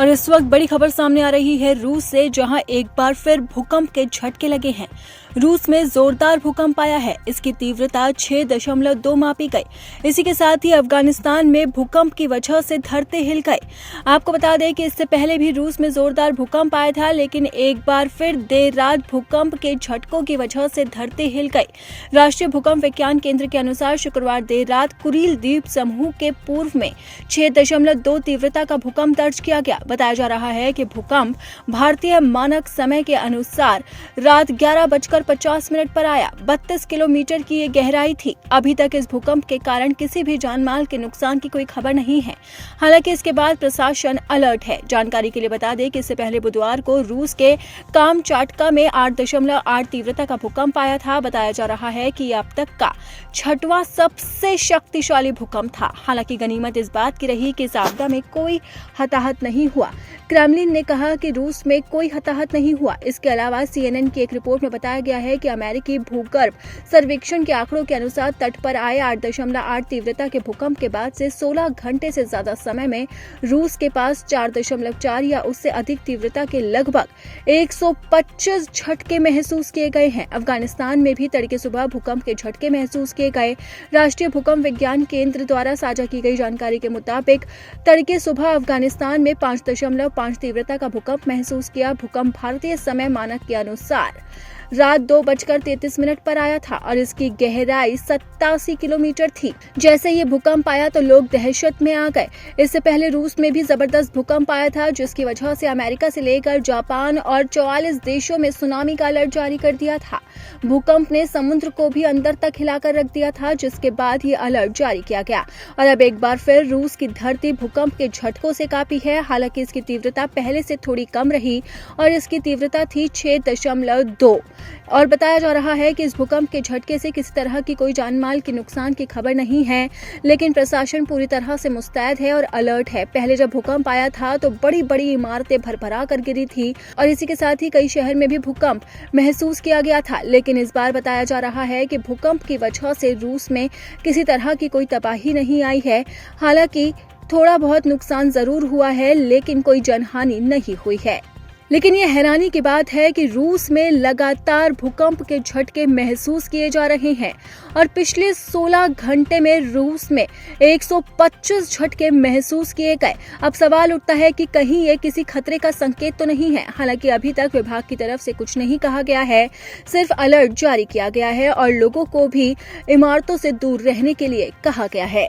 और इस वक्त बड़ी खबर सामने आ रही है रूस से, जहां एक बार फिर भूकंप के झटके लगे हैं। रूस में जोरदार भूकंप आया है। इसकी तीव्रता 6.2 मापी गई। इसी के साथ ही अफगानिस्तान में भूकंप की वजह से धरती हिल गई। आपको बता दें कि इससे पहले भी रूस में जोरदार भूकंप आया था, लेकिन एक बार फिर देर रात भूकंप के झटकों की वजह से धरती हिल गई। राष्ट्रीय भूकंप विज्ञान केंद्र के अनुसार शुक्रवार देर रात कुरील द्वीप समूह के पूर्व में 6.2 तीव्रता का भूकंप दर्ज किया गया। बताया जा रहा है कि भूकंप भारतीय मानक समय के अनुसार रात 11:50 पर आया। 32 किलोमीटर की ये गहराई थी। अभी तक इस भूकंप के कारण किसी भी जानमाल के नुकसान की कोई खबर नहीं है। हालांकि इसके बाद प्रशासन अलर्ट है। जानकारी के लिए बता दें कि इससे पहले बुधवार को रूस के कामचाटका में 8.8 तीव्रता का भूकंप आया था। बताया जा रहा है कि अब तक का 6वां सबसे शक्तिशाली भूकंप था। हालांकि गनीमत इस बात की रही कि इस आपदा में कोई हताहत नहीं हुआ। क्रेमलिन ने कहा कि रूस में कोई हताहत नहीं हुआ। इसके अलावा CNN की एक रिपोर्ट में बताया गया है कि अमेरिकी भूगर्भ सर्वेक्षण के आंकड़ों के अनुसार तट पर आए 8.8 तीव्रता के भूकंप के बाद से 16 घंटे से ज्यादा समय में रूस के पास 4.4 या उससे अधिक तीव्रता के लगभग 125 झटके महसूस किए गए हैं। अफगानिस्तान में भी तड़के सुबह भूकंप के झटके महसूस किए गए। राष्ट्रीय भूकंप विज्ञान केंद्र द्वारा साझा की गई जानकारी के मुताबिक तड़के सुबह अफगानिस्तान में 5.5 तीव्रता का भूकंप महसूस किया। भूकंप भारतीय समय मानक के अनुसार रात 2:33 पर आया था और इसकी गहराई 87 किलोमीटर थी। जैसे ये भूकंप आया तो लोग दहशत में आ गए। इससे पहले रूस में भी जबरदस्त भूकंप आया था, जिसकी वजह से अमेरिका से लेकर जापान और 44 देशों में सुनामी का अलर्ट जारी कर दिया था। भूकंप ने समुद्र को भी अंदर तक हिलाकर रख दिया था, जिसके बाद ये अलर्ट जारी किया गया। और अब एक बार फिर रूस की धरती भूकंप के झटकों से कांपी है। हालांकि इसकी तीव्रता पहले से थोड़ी कम रही और इसकी तीव्रता थी 6.2 और बताया जा रहा है कि इस भूकंप के झटके से किसी तरह की कोई जानमाल के नुकसान की खबर नहीं है, लेकिन प्रशासन पूरी तरह से मुस्तैद है और अलर्ट है। पहले जब भूकंप आया था तो बड़ी बड़ी इमारतें भरभरा कर गिरी थी और इसी के साथ ही कई शहर में भी भूकंप महसूस किया गया था। लेकिन इस बार बताया जा रहा है कि भूकंप की वजह से रूस में किसी तरह की कोई तबाही नहीं आई है। हालांकि थोड़ा बहुत नुकसान जरूर हुआ है, लेकिन कोई जनहानि नहीं हुई है। लेकिन ये हैरानी की बात है कि रूस में लगातार भूकंप के झटके महसूस किए जा रहे हैं और पिछले 16 घंटे में रूस में 125 झटके महसूस किए गए। अब सवाल उठता है कि कहीं ये किसी खतरे का संकेत तो नहीं है। हालांकि अभी तक विभाग की तरफ से कुछ नहीं कहा गया है, सिर्फ अलर्ट जारी किया गया है और लोगों को भी इमारतों से दूर रहने के लिए कहा गया है।